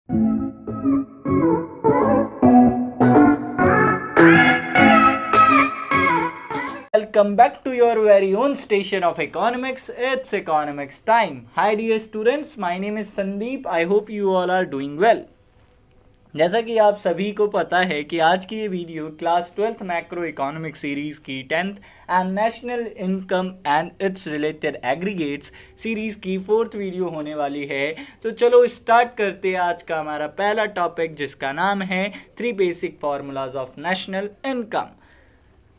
Welcome back to your very own station of economics. It's economics time. Hi dear students, my name is Sandeep. I hope you all are doing well. जैसा कि आप सभी को पता है कि आज की ये video class 12th macro economic series की 10th and national income and it's related aggregates series की 4th वीडियो होने वाली है। तो चलो स्टार्ट करते हैं आज का हमारा पहला टॉपिक, जिसका नाम है 3 basic formulas of national income.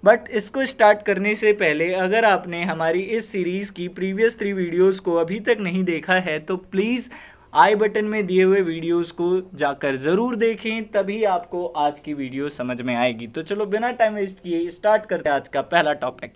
But इसको स्टार्ट करने से पहले अगर आपने हमारी इस सीरीज़ की प्रीवियस 3 वीडियोस को अभी तक नहीं देखा है तो प्लीज़ आई बटन में दिए हुए वीडियोस को जाकर ज़रूर देखें, तभी आपको आज की वीडियो समझ में आएगी। तो चलो बिना टाइम वेस्ट किए स्टार्ट करते हैं आज का पहला टॉपिक।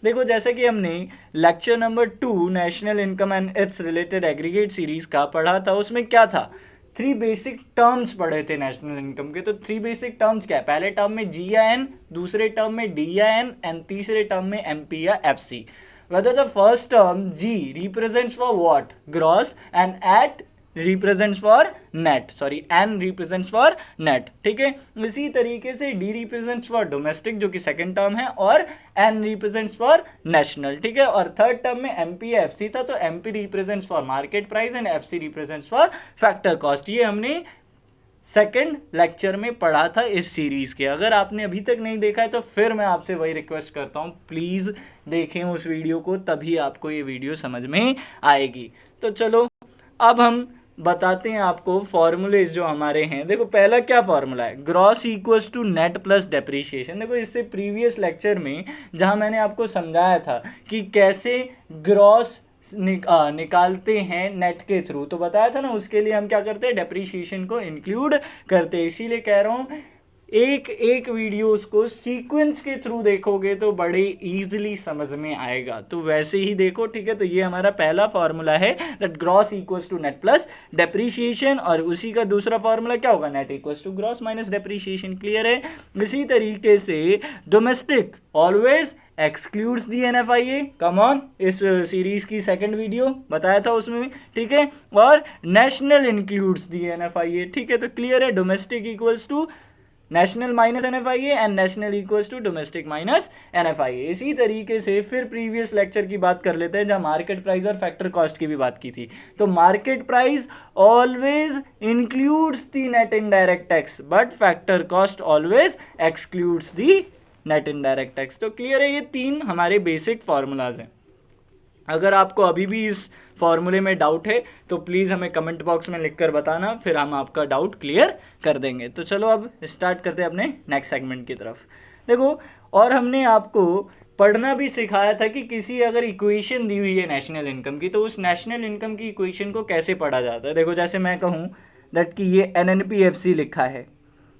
देखो, जैसे कि हमने lecture number 2 national income and it's related aggregate series का पढ़ा था, उसमें क्या था, 3 बेसिक टर्म्स पढ़े थे नेशनल इनकम के। तो 3 बेसिक टर्म्स क्या है, पहले टर्म में जी या एन, दूसरे टर्म में डी या एन एंड तीसरे टर्म में एम पी या F C. whether the first term G represents for what, gross, and at represents for net, N represents for net, ठीक है। इसी तरीके से D represents for domestic जो कि सेकंड टर्म है, और N represents for national, ठीक है। और थर्ड टर्म में MP या FC था, तो MP represents for market price and FC represents for factor cost। ये हमने सेकेंड लेक्चर में पढ़ा था इस सीरीज़ के। अगर आपने अभी तक नहीं देखा है तो फिर मैं आपसे वही रिक्वेस्ट करता हूँ, प्लीज़ देखें उस वीडियो को, तभी आपको ये वीडियो समझ में आएगी। तो चलो अब हम बताते हैं आपको फॉर्मूलेज जो हमारे हैं। देखो, पहला क्या फॉर्मूला है, gross equals to net plus depreciation. देखो, इससे प्रीवियस लेक्चर में जहाँ मैंने आपको समझाया था कि कैसे ग्रॉस निकालते हैं नेट के थ्रू, तो बताया था ना, उसके लिए हम क्या करते हैं, डेप्रीशिएशन को इंक्लूड करते हैं। इसीलिए कह रहा हूँ एक एक वीडियोस को सीक्वेंस के थ्रू देखोगे तो बड़े इजीली समझ में आएगा। तो वैसे ही देखो, ठीक है। तो ये हमारा पहला फॉर्मूला है, that gross equals to net plus depreciation, और उसी का दूसरा फॉर्मूला क्या होगा, net equals to gross minus depreciation. Clear है। इसी तरीके से domestic always excludes the NFIA, come on, इस सीरीज की सेकंड वीडियो बताया था उसमें, ठीक है। और नेशनल इंक्लूड्स दी NFIA, ठीक है। तो क्लियर है, domestic equals to national minus NFIA and national equals to domestic minus NFIA। इसी तरीके से फिर प्रीवियस लेक्चर की बात कर लेते हैं, जहां मार्केट प्राइस और फैक्टर कॉस्ट की भी बात की थी। तो market price always includes the net indirect tax, but factor cost always excludes the net indirect tax. तो क्लियर है, ये 3 हमारे बेसिक फार्मूलाज हैं। अगर आपको अभी भी इस फॉर्मूले में डाउट है तो प्लीज़ हमें कमेंट बॉक्स में लिखकर बताना, फिर हम आपका डाउट क्लियर कर देंगे। तो चलो अब स्टार्ट करते हैं अपने नेक्स्ट सेगमेंट की तरफ। देखो, और हमने आपको पढ़ना भी सिखाया था कि किसी अगर इक्वेशन दी हुई है नेशनल इनकम की, तो उस नेशनल इनकम की इक्वेशन को कैसे पढ़ा जाता है। देखो, जैसे मैं कहूँ दैट कि ये NNPFC लिखा है,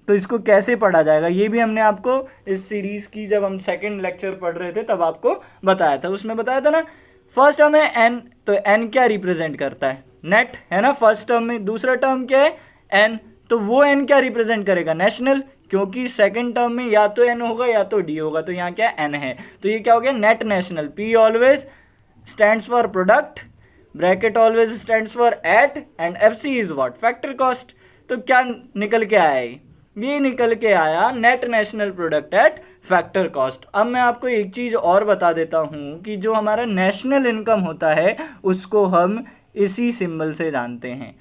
तो इसको कैसे पढ़ा जाएगा, ये भी हमने आपको इस सीरीज़ की जब हम सेकंड लेक्चर पढ़ रहे थे तब आपको बताया था। उसमें बताया था ना, फर्स्ट टर्म है N, तो N क्या रिप्रेजेंट करता है, नेट है ना फर्स्ट टर्म में। दूसरा टर्म क्या है, N, तो वो N क्या रिप्रेजेंट करेगा, नेशनल, क्योंकि सेकंड टर्म में या तो N होगा या तो D होगा, तो यहाँ क्या N है, तो ये क्या हो गया, net national. P always stands for product, bracket always stands for at, and FC is what, factor cost. तो क्या निकल के आया, ये निकल के आया net national product at factor cost. अब मैं आपको एक चीज़ और बता देता हूँ कि जो हमारा नेशनल इनकम होता है उसको हम इसी सिंबल से जानते हैं,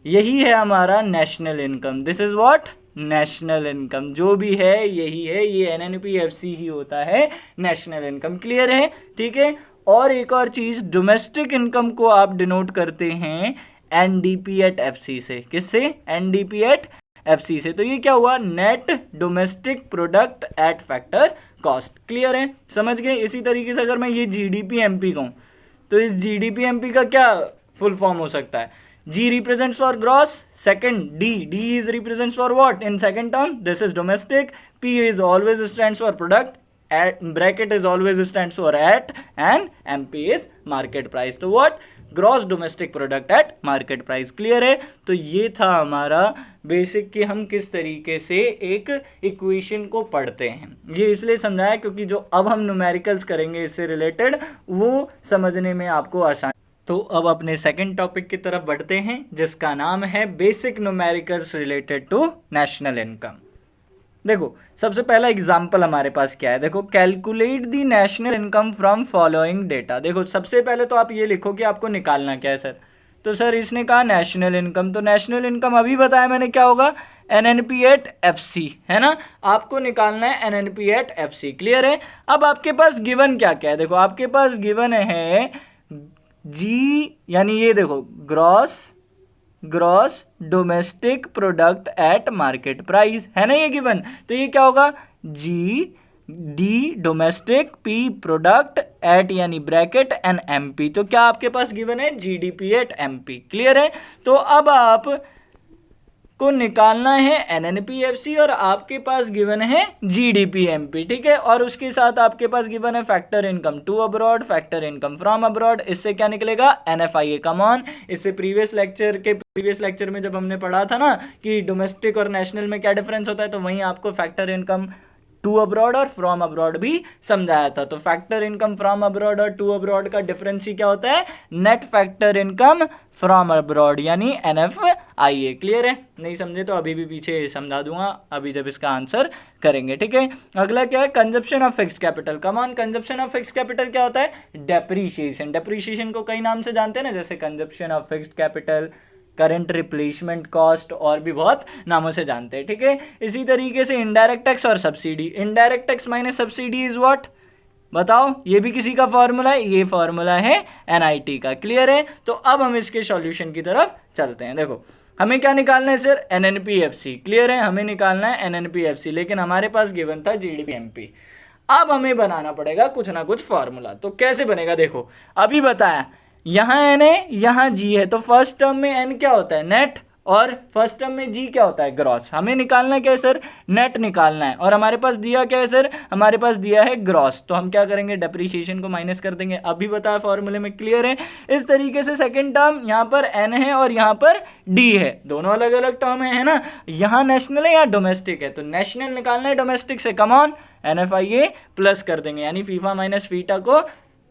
यही है हमारा national income. This is what, national income, जो भी है यही है, ये NNPFC ही होता है नेशनल इनकम। क्लियर है, ठीक है। और एक और चीज़, डोमेस्टिक इनकम को आप डिनोट करते हैं NDP एट FC से, किससे, NDP एट FC से। तो ये क्या हुआ, net domestic product at factor cost. Clear है, समझ गए। इसी तरीके से अगर मैं ये GDP MP कहूँ, तो इस GDP MP का क्या फुल फॉर्म हो सकता है, G represents for gross, second D is represents for what in second term, this is domestic, P is always stands for product, at bracket is always stands for at, and MP is market price। तो what, gross domestic product at market price. Clear है। तो ये था हमारा basic कि हम किस तरीके से एक इक्वेशन को पढ़ते हैं। ये इसलिए समझाया क्योंकि जो अब हम न्यूमेरिकल्स करेंगे इससे रिलेटेड वो समझने में आपको आसान। तो अब अपने सेकंड टॉपिक की तरफ बढ़ते हैं, जिसका नाम है basic numericals related to national income. देखो सबसे पहला एग्जाम्पल हमारे पास क्या है, देखो calculate the national income from following data. देखो सबसे पहले तो आप ये लिखो कि आपको निकालना क्या है सर। तो सर इसने कहा नेशनल इनकम, तो नेशनल इनकम अभी बताया मैंने क्या होगा, NNP एट FC, है ना। आपको निकालना है NNP एट FC, क्लियर है। अब आपके पास गिवन क्या क्या है, देखो आपके पास गिवन है जी, यानी ये देखो gross domestic product at market price, है ना ये गिवन। तो ये क्या होगा, GD domestic, P product at यानी ब्रैकेट एन MP। तो क्या आपके पास गिवन है GDP एट MP, क्लियर है। तो अब आप को निकालना है NNP FC और आपके पास गिवन है GDP MP, ठीक है। और उसके साथ आपके पास गिवन है factor income to abroad, factor income from abroad. इससे क्या निकलेगा, NFIA कमॉन। इससे प्रीवियस लेक्चर में जब हमने पढ़ा था ना कि डोमेस्टिक और नेशनल में क्या डिफरेंस होता है, तो वहीं आपको फैक्टर इनकम टू अब्रॉड और फ्रॉम अब्रॉड भी समझाया था। तो फैक्टर इनकम फ्रॉम अब्रॉड और टू अब्रॉड का डिफरेंस ही क्या होता है, net factor income from abroad यानी NFIA, क्लियर है। नहीं समझे तो अभी भी पीछे समझा दूंगा, अभी जब इसका आंसर करेंगे, ठीक है। अगला क्या है, consumption of fixed capital. Come on, consumption of fixed capital क्या होता है, डेप्रीशिएशन को कई नाम से जानते हैं ना, जैसे consumption of fixed capital, current replacement cost, और भी बहुत नामों से जानते हैं, ठीक है। इसी तरीके से इनडायरेक्ट टैक्स और subsidy, indirect tax minus subsidy is what, बताओ। ये भी किसी का फॉर्मूला है, ये फॉर्मूला है NIT का, क्लियर है। तो अब हम इसके सॉल्यूशन की तरफ चलते हैं। देखो हमें क्या निकालना है सर, NNP FC, क्लियर है। हमें निकालना है NNP FC, लेकिन हमारे पास गिवन था GDP MP। अब हमें बनाना पड़ेगा कुछ ना कुछ फॉर्मूला। तो कैसे बनेगा, देखो अभी बताया, यहाँ N है, यहाँ G है। तो फर्स्ट टर्म में N क्या होता है, नेट, और फर्स्ट टर्म में G क्या होता है, ग्रॉस। हमें निकालना क्या है सर, नेट निकालना है। और हमारे पास दिया क्या है सर, हमारे पास दिया है ग्रॉस। तो हम क्या करेंगे, डेप्रीशिएशन को माइनस कर देंगे, अभी बताया फॉर्मूले में, क्लियर है। इस तरीके से सेकंड टर्म यहाँ पर N है और यहाँ पर D है, दोनों अलग अलग टर्म है ना। यहाँ नेशनल है, यहाँ डोमेस्टिक है। तो नेशनल निकालना है डोमेस्टिक से, कम ऑन NFIA प्लस कर देंगे, यानी फीफा माइनस फीटा को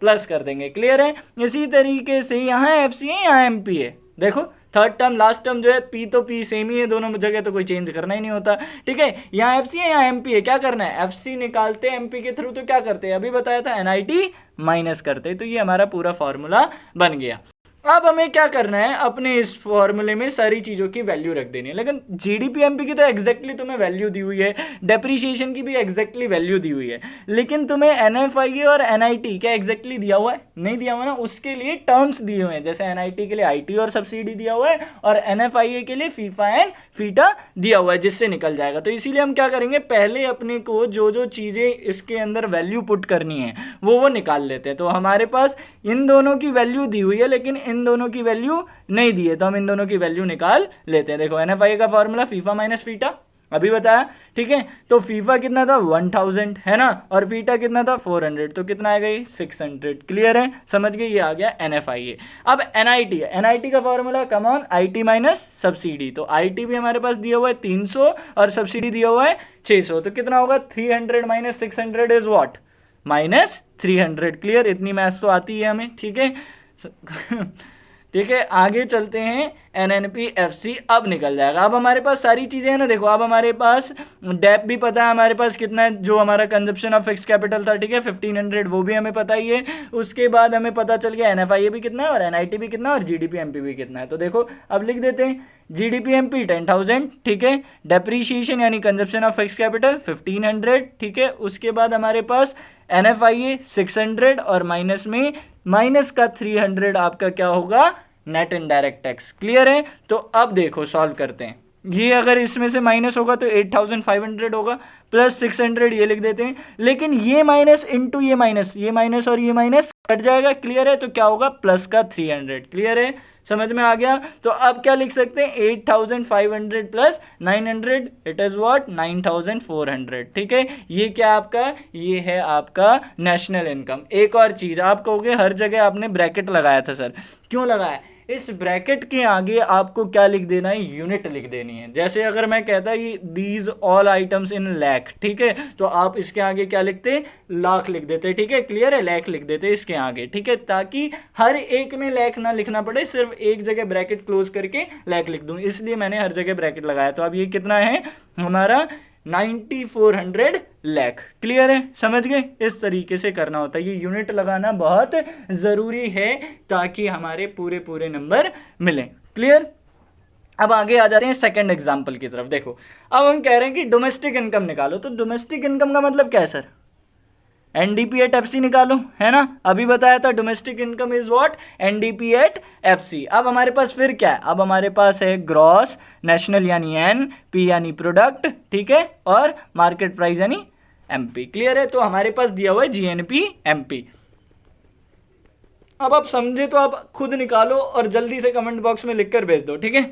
प्लस कर देंगे, क्लियर है। इसी तरीके से यहाँ FC है, यहाँ MP है। देखो थर्ड टर्म लास्ट टर्म जो है, P तो P सेम ही है दोनों जगह, तो कोई चेंज करना ही नहीं होता, ठीक है। यहाँ FC है, यहाँ MP है। क्या करना है, FC निकालते हैं MP के थ्रू, तो क्या करते हैं, अभी बताया था NIT माइनस करते। तो ये हमारा पूरा फॉर्मूला बन गया। अब हमें क्या करना है, अपने इस फॉर्मूले में सारी चीज़ों की वैल्यू रख देनी है। लेकिन GDP MP की तो एग्जैक्टली तुम्हें वैल्यू दी हुई है, डेप्रीशिएशन की भी एग्जैक्टली वैल्यू दी हुई है, लेकिन तुम्हें NFIA और NIT क्या एग्जैक्टली दिया हुआ है, नहीं दिया हुआ ना। उसके लिए टर्म्स दिए हुए हैं, जैसे NIT के लिए IT और सब्सिडी दिया हुआ है, और NFIA के लिए फीफा एंड फीटा दिया हुआ है, जिससे निकल जाएगा। तो इसीलिए हम क्या करेंगे, पहले अपने को जो जो चीज़ें इसके अंदर वैल्यू पुट करनी है वो निकाल लेते हैं। तो हमारे पास इन दोनों की वैल्यू दी हुई है, लेकिन इन दोनों की वैल्यू नहीं दी है, तो हम इन दोनों की वैल्यू निकाल लेते हैं। देखो NFIA का फॉर्मूला फीफा माइनस फीटा, अभी बताया, ठीक है। तो फीफा कितना था 1000, है ना, और फीटा कितना था 400, तो कितना आएगा ये 600, क्लियर है, समझ गए। ये आ गया NFIA। अब NIT है, NIT का formula come on IT minus subsidy. तो IT भी हमारे पास दिया हुआ है 300 और सब्सिडी दिया हुआ है 600, तो कितना होगा 300 minus 600 is what, minus 300, clear. इतनी मैथ्स तो आती है हमें, ठीक है। ठीक है, आगे चलते हैं। NNP FC अब निकल जाएगा। अब हमारे पास सारी चीज़ें हैं ना, देखो अब हमारे पास डेप भी पता है हमारे पास कितना है, जो हमारा कंजप्शन ऑफ फिक्स कैपिटल था, ठीक है 1500, वो भी हमें पता ही है। उसके बाद हमें पता चल गया NFIA भी कितना है, और NIT भी कितना है, और GDP MP भी कितना है। तो देखो अब लिख देते हैं, GDP MP 10,000, ठीक है। डेप्रीशिएशन यानी कंजप्शन ऑफ फिक्स कैपिटल 1500, ठीक है। उसके बाद हमारे पास NFIA 600, और माइनस में माइनस का 300 आपका क्या होगा, नेट इनडायरेक्ट टैक्स, क्लियर है। तो अब देखो सॉल्व करते हैं, ये अगर इसमें से माइनस होगा तो 8500 होगा, प्लस 600 ये लिख देते हैं। लेकिन ये माइनस इंटू ये माइनस और ये माइनस कट जाएगा, क्लियर है। तो क्या होगा, प्लस का 300, क्लियर है, समझ में आ गया। तो अब क्या लिख सकते हैं, 8500 प्लस 900, इट इज व्हाट 9400, ठीक है। ये क्या आपका, ये है आपका नेशनल इनकम। एक और चीज आप कहोगे हर जगह आपने ब्रैकेट लगाया था सर, क्यों लगाया, इस ब्रैकेट के आगे आपको क्या लिख देना है, यूनिट लिख देनी है। जैसे अगर मैं कहता कि these all items in lakh, ठीक है, तो आप इसके आगे क्या लिखते, लाख लिख देते, ठीक है, क्लियर है, लाख लिख देते इसके आगे, ठीक है, ताकि हर एक में लाख ना लिखना पड़े, सिर्फ एक जगह ब्रैकेट क्लोज करके लाख लिख दूं, इसलिए मैंने हर जगह ब्रैकेट लगाया। तो अब ये कितना है हमारा 9400 लाख, क्लियर है, समझ गए, इस तरीके से करना होता है। ये यूनिट लगाना बहुत ज़रूरी है ताकि हमारे पूरे पूरे नंबर मिलें, क्लियर। अब आगे आ जाते हैं सेकंड एग्जांपल की तरफ। देखो अब हम कह रहे हैं कि डोमेस्टिक इनकम निकालो, तो डोमेस्टिक इनकम का मतलब क्या है सर, एनडीपी एट एफसी निकालो, है ना, अभी बताया था domestic income is what, NDP at FC. अब हमारे पास फिर क्या है, अब हमारे पास है ग्रॉस नेशनल यानी एन, पी यानी प्रोडक्ट, ठीक है, और मार्केट प्राइस यानी एमपी, क्लियर है। तो हमारे पास दिया हुआ है जीएनपी एमपी। अब आप समझे तो आप खुद निकालो और जल्दी से कमेंट बॉक्स में लिखकर भेज दो, ठीक है।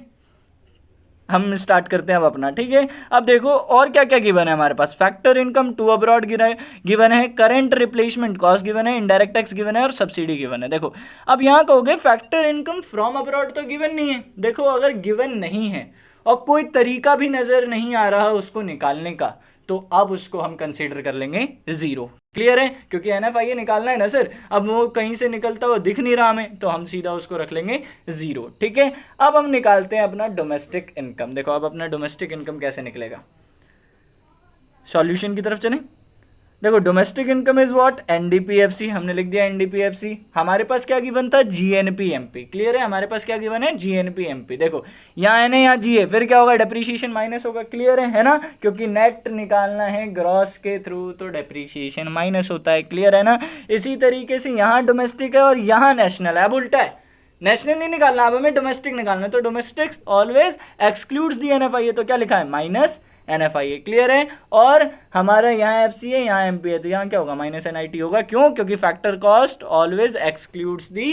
हम स्टार्ट करते हैं अब अपना, ठीक है। अब देखो और क्या क्या गिवन है हमारे पास, factor income to abroad given है, करंट रिप्लेसमेंट कॉस्ट गिवन है, इनडायरेक्ट टैक्स गिवन है और सब्सिडी गिवन है। देखो अब यहाँ कहोगे फैक्टर इनकम फ्रॉम अब्रॉड तो गिवन नहीं है। देखो अगर गिवन नहीं है और कोई तरीका भी नजर नहीं आ रहा उसको निकालने का, तो अब उसको हम कंसीडर कर लेंगे जीरो, क्लियर है, क्योंकि एनएफआईए निकालना है ना सर, अब वो कहीं से निकलता हुआ दिख नहीं रहा हमें, तो हम सीधा उसको रख लेंगे जीरो, ठीक है। अब हम निकालते हैं अपना डोमेस्टिक इनकम। देखो अब अपना डोमेस्टिक इनकम कैसे निकलेगा, सॉल्यूशन की तरफ चलें। देखो domestic income is what, NDPFC, हमने लिख दिया एनडीपीएफसी। हमारे पास क्या गिवन था, जीएनपीएमपी, क्लियर है, हमारे पास क्या गिवन है, जीएनपीएमपी। देखो यहाँ एन है यहाँ जी है, फिर क्या होगा, डेप्रीशिएशन माइनस होगा, क्लियर है ना, क्योंकि नेट निकालना है ग्रॉस के थ्रू तो डेप्रीशिएशन माइनस होता है, क्लियर है ना। इसी तरीके से यहाँ डोमेस्टिक है और यहाँ नेशनल है, अब उल्टा है, नेशनल नहीं निकालना, अब हमें डोमेस्टिक निकालना है, तो डोमेस्टिक ऑलवेज एक्सक्लूड्स दी एनएफआईए, तो क्या लिखा है माइनस एनएफआईए, क्लियर है। और हमारा यहाँ एफसी है यहाँ एमपी है, तो यहाँ क्या होगा माइनस एनआईटी होगा, क्यों, क्योंकि फैक्टर कॉस्ट ऑलवेज एक्सक्लूड्स दी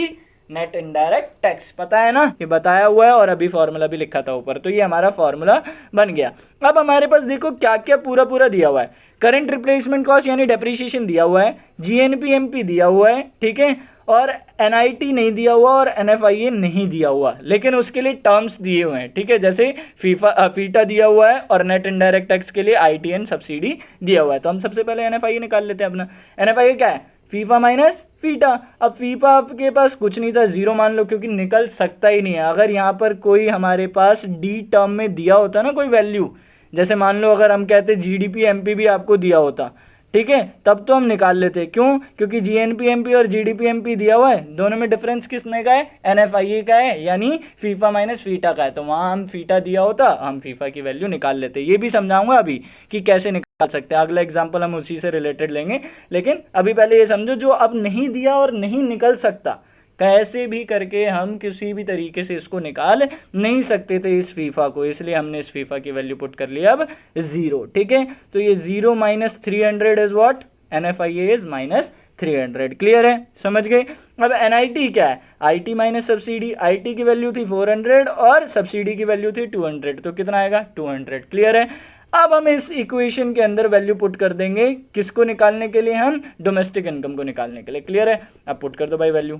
नेट इनडायरेक्ट टैक्स, पता है ना, ये बताया हुआ है और अभी फॉर्मूला भी लिखा था ऊपर, तो ये हमारा फॉर्मूला बन गया। अब हमारे पास देखो क्या क्या पूरा पूरा दिया हुआ है, करंट रिप्लेसमेंट कॉस्ट यानी डेप्रीशिएशन दिया हुआ है, जीएनपीएमपी दिया हुआ है, ठीक है, और एनआईटी नहीं दिया हुआ और एनएफआईए नहीं दिया हुआ, लेकिन उसके लिए टर्म्स दिए हुए हैं, ठीक है, जैसे फीटा दिया हुआ है और नेट इनडायरेक्ट टैक्स के लिए आईटीएन सब्सिडी दिया हुआ है। तो हम सबसे पहले एनएफआईए निकाल लेते हैं अपना। एनएफआईए क्या है, फीफा माइनस फीटा। अब फीफा आपके पास कुछ नहीं था, जीरो मान लो, क्योंकि निकल सकता ही नहीं है। अगर यहाँ पर कोई हमारे पास डी टर्म में दिया होता ना कोई वैल्यू, जैसे मान लो अगर हम कहते जीडीपी एमपी भी आपको दिया होता, ठीक है, तब तो हम निकाल लेते, क्यों, क्योंकि जीएनपीएमपी और जीडीपीएमपी दिया हुआ है, दोनों में डिफरेंस किसने का है, एनएफआईए का है, यानी फीफा माइनस फीटा का है, तो वहाँ हम फीटा दिया होता, हम फीफा की वैल्यू निकाल लेते। ये भी समझाऊंगा अभी कि कैसे निकाल सकते हैं, अगला एग्जाम्पल हम उसी से रिलेटेड लेंगे, लेकिन अभी पहले ये समझो जो अब नहीं दिया और नहीं निकल सकता, कैसे भी करके हम किसी भी तरीके से इसको निकाल नहीं सकते थे इस फीफा को, इसलिए हमने इस फीफा की वैल्यू पुट कर लिया अब जीरो, ठीक है। तो ये zero minus 300 is what, NFIA is minus 300, clear है, समझ गए। अब एनआईटी क्या है, आईटी माइनस सब्सिडी, आईटी की वैल्यू थी 400 और सब्सिडी की वैल्यू थी 200, तो कितना आएगा 200, क्लियर है। अब हम इस इक्वेशन के अंदर वैल्यू पुट कर देंगे, किसको निकालने के लिए, हम डोमेस्टिक इनकम को निकालने के लिए, क्लियर है। अब पुट कर दो भाई वैल्यू,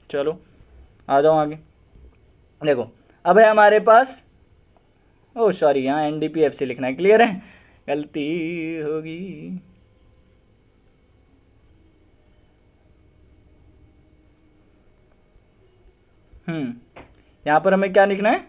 चलो आ जाओ आगे। देखो अब है हमारे पास, ओ सॉरी यहाँ एनडीपीएफसी लिखना है, क्लियर है, गलती होगी, यहाँ पर हमें क्या लिखना है,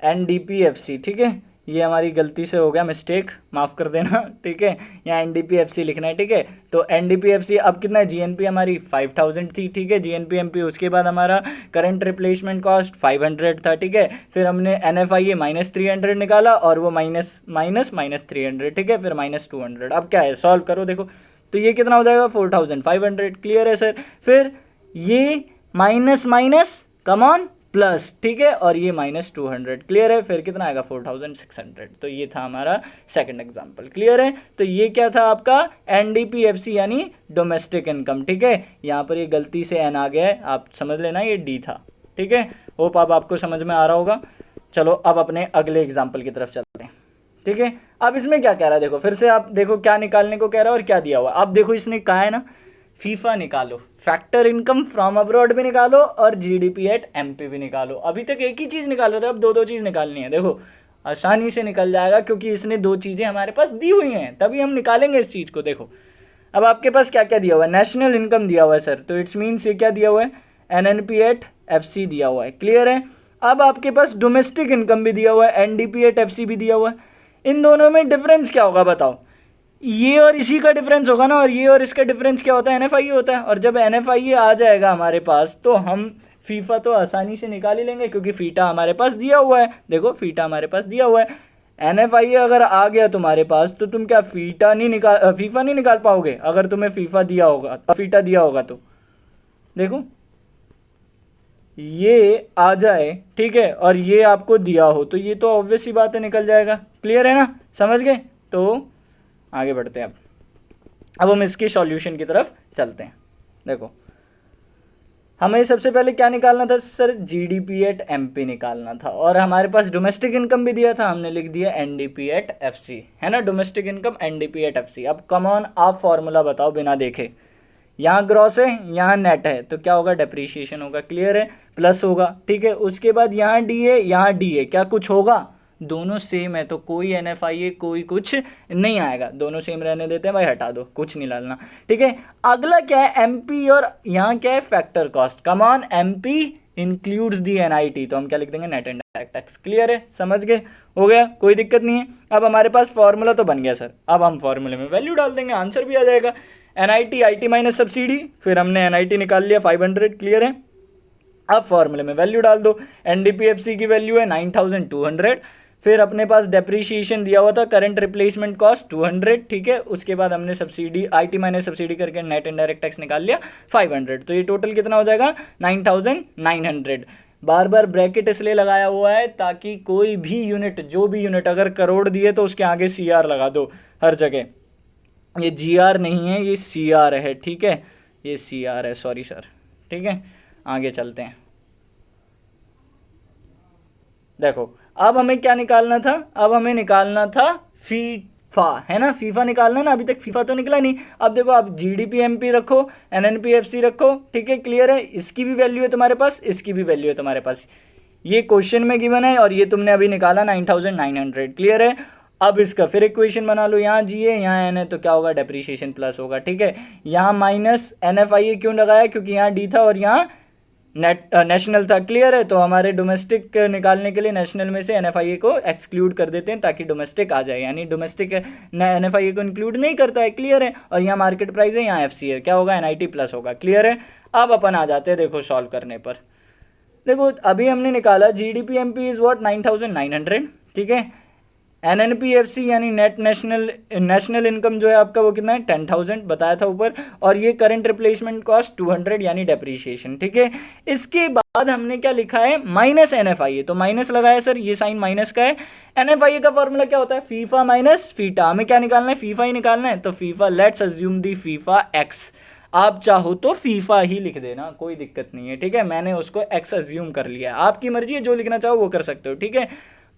एनडीपीएफसी, ठीक है, ये हमारी गलती से हो गया मिस्टेक, माफ़ कर देना, ठीक है, यहाँ एनडीपीएफसी लिखना है, ठीक है। तो एनडीपीएफसी अब कितना है, जीएनपी हमारी 5000 थी, ठीक है, जीएनपीएमपी, उसके बाद हमारा करंट रिप्लेसमेंट कॉस्ट 500 था, ठीक है, फिर हमने एनएफआईए माइनस 300 निकाला और वो माइनस 300, ठीक है, फिर माइनस 200। अब क्या है, सॉल्व करो, देखो तो ये कितना हो जाएगा 4500, क्लियर है सर। फिर ये minus minus come on plus, ठीक है, और ये माइनस 200, क्लियर है, फिर कितना आएगा 4600। तो ये था हमारा सेकंड एग्जांपल, क्लियर है। तो ये क्या था आपका एनडीपीएफसी यानी डोमेस्टिक इनकम, ठीक है। यहाँ पर ये गलती से एन आ गया है, आप समझ लेना ये डी था, ठीक है। होप अब आपको समझ में आ रहा होगा। चलो अब अपने अगले एग्जाम्पल की तरफ चलते हैं, ठीक है। अब इसमें क्या कह रहा है, देखो फिर से आप देखो क्या निकालने को कह रहा है और क्या दिया हुआ। अब देखो इसने कहा है ना फीफा निकालो, फैक्टर इनकम फ्रॉम अब्रॉड भी निकालो और जीडीपी एट एमपी भी निकालो। अभी तक एक ही चीज़ निकालो था, अब दो दो चीज़ निकालनी है। देखो आसानी से निकल जाएगा क्योंकि इसने दो चीज़ें हमारे पास दी हुई हैं, तभी हम निकालेंगे इस चीज़ को। देखो अब आपके पास क्या क्या दिया हुआ है, नेशनल इनकम दिया हुआ है सर, तो इट्स मीन्स ये क्या दिया हुआ है, एनएनपी एट एफसी दिया हुआ है, क्लियर है। अब आपके पास डोमेस्टिक इनकम भी दिया हुआ है, एनडीपी एट एफसी भी दिया हुआ है। इन दोनों में डिफरेंस क्या होगा बताओ, ये और इसी का डिफरेंस होगा ना, और ये और इसका डिफरेंस क्या होता है, एनएफआईए होता है। और जब एनएफआईए आ जाएगा हमारे पास तो हम फीफा तो आसानी से निकाल ही लेंगे क्योंकि फीटा हमारे पास दिया हुआ है। देखो फीटा हमारे पास दिया हुआ है, एनएफआईए अगर आ गया तुम्हारे पास तो तुम क्या फीफा नहीं निकाल पाओगे अगर तुम्हें फीफा दिया होगा, फीटा दिया होगा तो। देखो ये आ जाए, ठीक है, और ये आपको दिया हो तो ये तो ऑब्वियस ही बात है निकल जाएगा, क्लियर है ना, समझ गए। तो आगे बढ़ते हैं अब हम इसके सॉल्यूशन की तरफ चलते हैं। देखो हमें सबसे पहले क्या निकालना था सर, जीडीपी एट एमपी निकालना था, और हमारे पास डोमेस्टिक इनकम भी दिया था, हमने लिख दिया एनडीपी एट एफसी, है ना, domestic income NDP at FC. अब कम ऑन आप फॉर्मूला बताओ बिना देखे, यहाँ ग्रॉस है यहाँ नेट है तो क्या होगा, डेप्रीशिएशन होगा, क्लियर है, प्लस होगा, ठीक है। उसके बाद यहाँ डी है यहाँ डी है, क्या कुछ होगा, दोनों सेम है तो कोई एनएफआईए कोई कुछ नहीं आएगा, दोनों सेम रहने देते हैं भाई, हटा दो, कुछ नहीं डालना, ठीक है। अगला क्या है, एमपी, और यहाँ क्या है, factor cost. Come on, MP includes the NIT, तो हम क्या लिख देंगे, नेट इनडायरेक्ट टैक्स, क्लियर है, समझ गए, हो गया, कोई दिक्कत नहीं है। अब हमारे पास फॉर्मूला तो बन गया सर, अब हम फॉर्मूले में वैल्यू डाल देंगे, आंसर भी आ जाएगा, एनआईटी आईटी माइनस सब्सिडी, फिर हमने एनआईटी निकाल लिया 500, क्लियर है। अब फॉर्मूले में वैल्यू डाल दो, एनडीपीएफसी की वैल्यू है 9200, फिर अपने पास डेप्रीशिएशन दिया हुआ था, करंट रिप्लेसमेंट कॉस्ट 200, ठीक है। उसके बाद हमने सब्सिडी आईटी माइनस सब्सिडी करके नेट इनडायरेक्ट टैक्स निकाल लिया 500, तो ये टोटल कितना हो जाएगा 9900। बार बार ब्रैकेट इसलिए लगाया हुआ है ताकि कोई भी यूनिट, जो भी यूनिट अगर करोड़ दिए तो उसके आगे सीआर लगा दो हर जगह, ये जीआर नहीं है ये सीआर है, ठीक है, ये सीआर है, सॉरी सर, ठीक है। आगे चलते हैं, देखो अब हमें क्या निकालना था, अब हमें निकालना था फीफा, है ना, फीफा निकालना ना, अभी तक फीफा तो निकला नहीं। अब देखो आप जीडीपी एमपी रखो, एनएनपीएफसी रखो, ठीक है, क्लियर है, इसकी भी वैल्यू है तुम्हारे पास, इसकी भी वैल्यू है तुम्हारे पास, ये क्वेश्चन में गिवन है और ये तुमने अभी निकाला 9900, क्लियर है। अब इसका फिर इक्वेशन बना लो, यहाँ जी है यहाँ एन है तो क्या होगा, डेप्रीशिएशन प्लस होगा, ठीक है। यहाँ माइनस एनएफआईए क्यों लगाया, क्योंकि यहाँ डी था और यहाँ नेशनल था, क्लियर है। तो हमारे डोमेस्टिक निकालने के लिए नेशनल में से एनएफआईए को एक्सक्लूड कर देते हैं ताकि डोमेस्टिक आ जाए, यानी डोमेस्टिक एनएफआईए को इंक्लूड नहीं करता है, क्लियर है। और यहाँ मार्केट प्राइस है, यहाँ एफसी है, क्या होगा, एनआईटी प्लस होगा, क्लियर है। अब अपन आ जाते हैं, देखो सॉल्व करने पर, देखो अभी हमने निकाला जीडीपी एमपी इज व्हाट 9900, ठीक है। एनएनपीएफसी यानी नेट नेशनल इनकम जो है आपका वो कितना है 10,000 बताया था ऊपर, और ये करंट रिप्लेसमेंट कॉस्ट 200 यानी डेप्रीशिएशन, ठीक है। इसके बाद हमने क्या लिखा है, माइनस एनएफआईए, तो माइनस लगाया सर, ये साइन माइनस का है। एनएफआईए का फॉर्मूला क्या होता है, फीफा माइनस फीटा, हमें क्या निकालना है, फीफा ही निकालना है, तो FIFA, let's assume the FIFA x, आप चाहो तो फीफा ही लिख देना, कोई दिक्कत नहीं है, ठीक है, मैंने उसको एक्स अज्यूम कर लिया है, आपकी मर्जी है, जो लिखना चाहो वो कर सकते हो, ठीक है।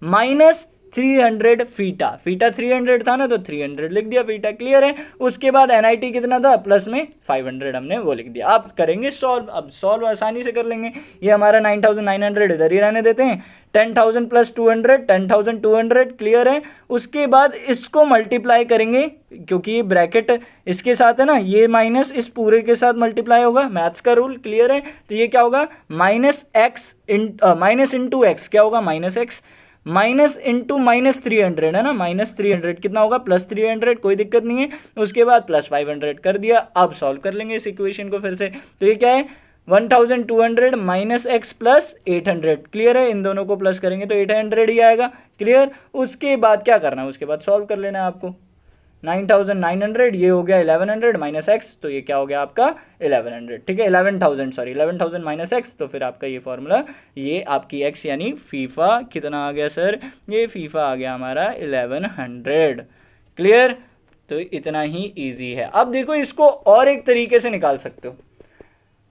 माइनस 300 फीटा, फीटा 300 था ना तो 300 लिख दिया फीटा, क्लियर है। उसके बाद एनआईटी कितना था, प्लस में 500 हमने वो लिख दिया। आप करेंगे सॉल्व, अब सॉल्व आसानी से कर लेंगे, ये हमारा 9900 इधर ही रहने देते हैं, 10,000 प्लस 200 10,200, क्लियर है। उसके बाद इसको मल्टीप्लाई करेंगे क्योंकि ये ब्रैकेट इसके साथ है ना, ये माइनस इस पूरे के साथ मल्टीप्लाई होगा, मैथ्स का रूल, क्लियर है। तो ये क्या होगा, माइनस इंटू एक्स, क्या होगा, minus x, minus into minus 300 है ना, माइनस 300 कितना होगा, प्लस 300, कोई दिक्कत नहीं है। उसके बाद प्लस 500 कर दिया। अब सॉल्व कर लेंगे इस इक्वेशन को फिर से, तो ये क्या है 1200 माइनस एक्स प्लस 800, क्लियर है। इन दोनों को प्लस करेंगे तो 800 ही आएगा, क्लियर। उसके बाद क्या करना है, उसके बाद सॉल्व कर लेना है आपको, 9900 ये हो गया 1100 माइनस एक्स, तो ये क्या हो गया आपका 1100, ठीक है, 11,000 सॉरी 11,000 माइनस एक्स, तो फिर आपका ये फॉर्मूला, ये आपकी एक्स यानी फीफा कितना आ गया सर, ये फीफा आ गया हमारा 1100, क्लियर। तो इतना ही ईजी है। अब देखो इसको और एक तरीके से निकाल सकते हो,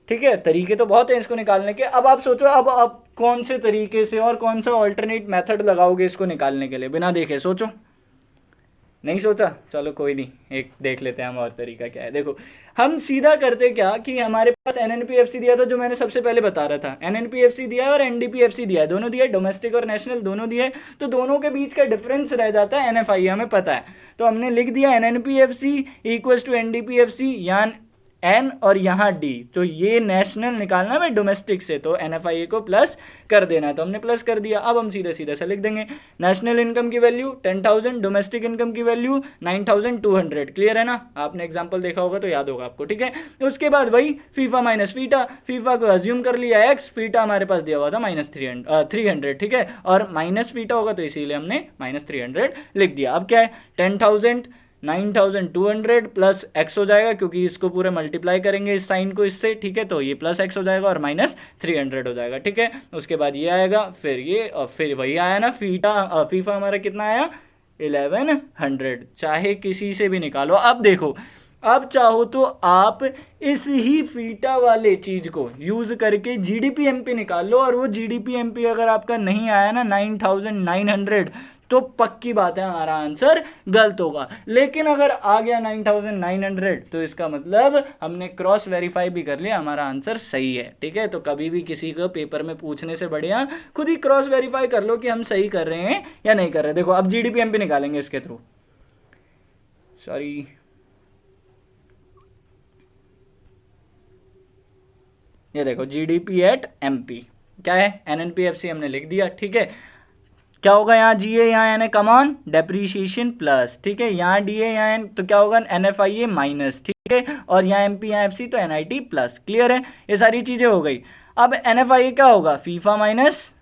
ठीक है, तरीके तो बहुत हैं इसको निकालने के। अब आप सोचो, अब आप कौन से तरीके से और कौन सा ऑल्टरनेट मेथड लगाओगे इसको निकालने के लिए, बिना देखे सोचो। नहीं सोचा, चलो कोई नहीं, एक देख लेते हैं हम और तरीका क्या है। देखो हम सीधा करते क्या कि हमारे पास एनएनपीएफसी दिया था, जो मैंने सबसे पहले बता रहा था, एनएनपीएफसी दिया है और एनडीपीएफसी दिया है, दोनों दिया है, डोमेस्टिक और नेशनल दोनों दिए, तो दोनों के बीच का डिफरेंस रह जाता है एनएफआई, हमें पता है। तो हमने लिख दिया एनएनपीएफसी इक्वल्स टू एनडीपीएफसी, यहाँ एन और यहाँ डी, तो ये नेशनल निकालना है डोमेस्टिक से, तो एनएफआईए को प्लस कर देना है, तो हमने प्लस कर दिया। अब हम सीधे सीधे से लिख देंगे नेशनल इनकम की वैल्यू 10,000, डोमेस्टिक इनकम की वैल्यू 9,200। क्लियर है ना, आपने एग्जांपल देखा होगा तो याद होगा आपको, ठीक है। उसके बाद वही फीफा माइनस फीटा, फीफा को अज्यूम कर लिया एक्स, फीटा हमारे पास दिया हुआ था -300, ठीक है, और माइनस फीटा होगा तो इसीलिए हमने -300 लिख दिया। अब क्या है 10,000 9,200 प्लस एक्स हो जाएगा, क्योंकि इसको पूरे मल्टीप्लाई करेंगे इस साइन को इससे, ठीक है, तो ये प्लस एक्स हो जाएगा और -300 हो जाएगा, ठीक है। उसके बाद ये आएगा, फिर ये, और फिर वही आया ना फीफा हमारा कितना आया 1100, चाहे किसी से भी निकालो। अब देखो, अब चाहो तो आप इस ही फीटा वाले चीज को यूज करके जीडीपी एमपी निकाल लो, और वो जीडीपी एमपी अगर आपका नहीं आया ना 9,900, तो पक्की बात है हमारा आंसर गलत होगा। लेकिन अगर आ गया 9,900, तो इसका मतलब हमने क्रॉस वेरीफाई भी कर लिया, हमारा आंसर सही है, ठीक है। तो कभी भी किसी को पेपर में पूछने से बढ़िया खुद ही क्रॉस वेरीफाई कर लो कि हम सही कर रहे हैं या नहीं कर रहे। देखो अब जीडीपी एमपी निकालेंगे इसके थ्रू, सॉरी, ये देखो जीडीपी एट एमपी क्या है, एनएनपीएफसी हमने लिख दिया, ठीक है। क्या होगा, यहाँ जी है, यहाँ एन है, कमान डेप्रीशिएशन प्लस, ठीक है, यहाँ डी है, यहाँ एन, तो क्या होगा एनएफआईए माइनस, ठीक है, और यहाँ एमपी यहाँ एफसी, तो एनआईटी प्लस। क्लियर है, ये सारी चीजें हो गई। अब एनएफआईए क्या होगा, फीफा माइनस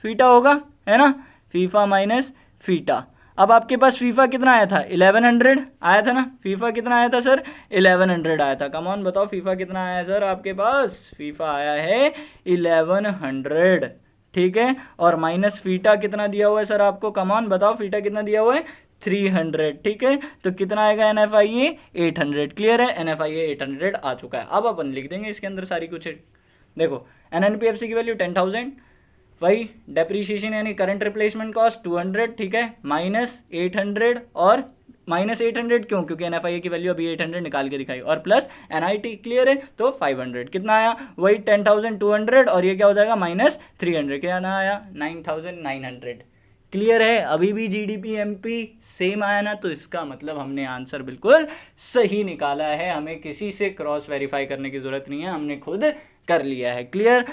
फीटा होगा, है ना, फीफा माइनस फीटा। अब आपके पास फीफा कितना आया था 1100 आया था ना, फीफा कितना आया था सर 1100 आया था। कम ऑन बताओ फीफा कितना आया है सर आपके पास, फीफा आया है 1100, ठीक है, और माइनस फीटा कितना दिया हुआ है सर आपको, कम ऑन बताओ फीटा कितना दिया हुआ है 300, ठीक है, तो कितना आएगा एनएफआईए 800। क्लियर है, एनएफआईए 800 आ चुका है। अब अपन लिख देंगे इसके अंदर सारी कुछ, देखो एनएनपीएफसी की वैल्यू 10,000, वही डेप्रीशिएशन यानी करंट रिप्लेसमेंट कॉस्ट 200, ठीक है, -800, और -800 क्यों, क्योंकि एनएफआईए की वैल्यू अभी 800 निकाल के दिखाई, और प्लस एनआईटी। क्लियर है, तो 500 कितना आया, वही 10,200, और ये क्या हो जाएगा -300, क्या ना आया 9,900। क्लियर है, अभी भी जीडीपी एमपी सेम आया ना, तो इसका मतलब हमने आंसर बिल्कुल सही निकाला है, हमें किसी से क्रॉस वेरीफाई करने की जरूरत नहीं है, हमने खुद कर लिया है। क्लियर,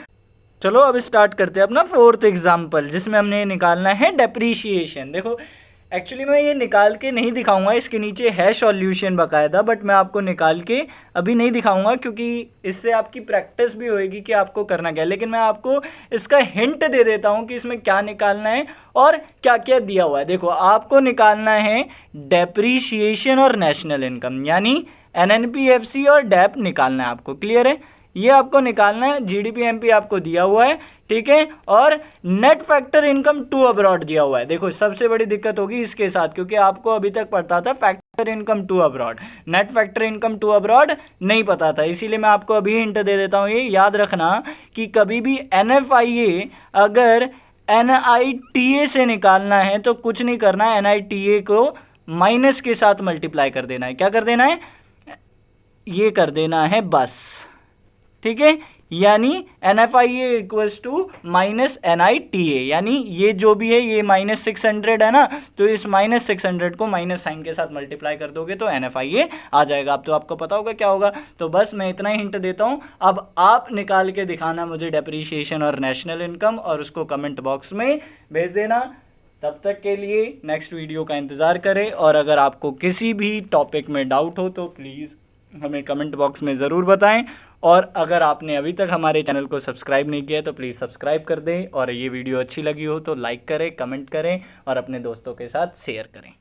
चलो अब स्टार्ट करते हैं अपना फोर्थ एग्जाम्पल, जिसमें हमने निकालना है डेप्रीशिएशन। देखो एक्चुअली मैं ये निकाल के नहीं दिखाऊंगा, इसके नीचे है सॉल्यूशन बकायदा, बट मैं आपको निकाल के अभी नहीं दिखाऊंगा, क्योंकि इससे आपकी प्रैक्टिस भी होएगी कि आपको करना क्या है। लेकिन मैं आपको इसका हिंट दे देता हूँ कि इसमें क्या निकालना है और क्या क्या दिया हुआ है। देखो आपको निकालना है डेप्रीशिएशन और नेशनल इनकम, यानी एनएनपीएफसी और डेप निकालना है आपको। क्लियर है, ये आपको निकालना है, जीडीपी एमपी आपको दिया हुआ है, ठीक है, और net factor income to abroad दिया हुआ है। देखो सबसे बड़ी दिक्कत होगी इसके साथ, क्योंकि आपको अभी तक पता था factor income to abroad, net factor income to abroad नहीं पता था, इसीलिए मैं आपको अभी हिंट दे देता हूँ। ये याद रखना कि कभी भी एनएफआईए अगर एनआईटीए से निकालना है तो कुछ नहीं करना है, एनआईटीए को माइनस के साथ मल्टीप्लाई कर देना है। क्या कर देना है, ये कर देना है बस, ठीक है, यानी एनएफआईए इक्वल्स टू -NITA, यानी ये जो भी है ये -600 है ना, तो इस -600 को माइनस साइन के साथ मल्टीप्लाई कर दोगे तो एनएफआईए आ जाएगा। अब तो आपको पता होगा क्या होगा, तो बस मैं इतना ही हिंट देता हूँ। अब आप निकाल के दिखाना मुझे डेप्रीशिएशन और नेशनल इनकम, और उसको कमेंट बॉक्स में भेज देना। तब तक के लिए नेक्स्ट वीडियो का इंतज़ार करें, और अगर आपको किसी भी टॉपिक में डाउट हो तो प्लीज़ हमें कमेंट बॉक्स में ज़रूर बताएं, और अगर आपने अभी तक हमारे चैनल को सब्सक्राइब नहीं किया तो प्लीज़ सब्सक्राइब कर दें, और ये वीडियो अच्छी लगी हो तो लाइक करें, कमेंट करें और अपने दोस्तों के साथ शेयर करें।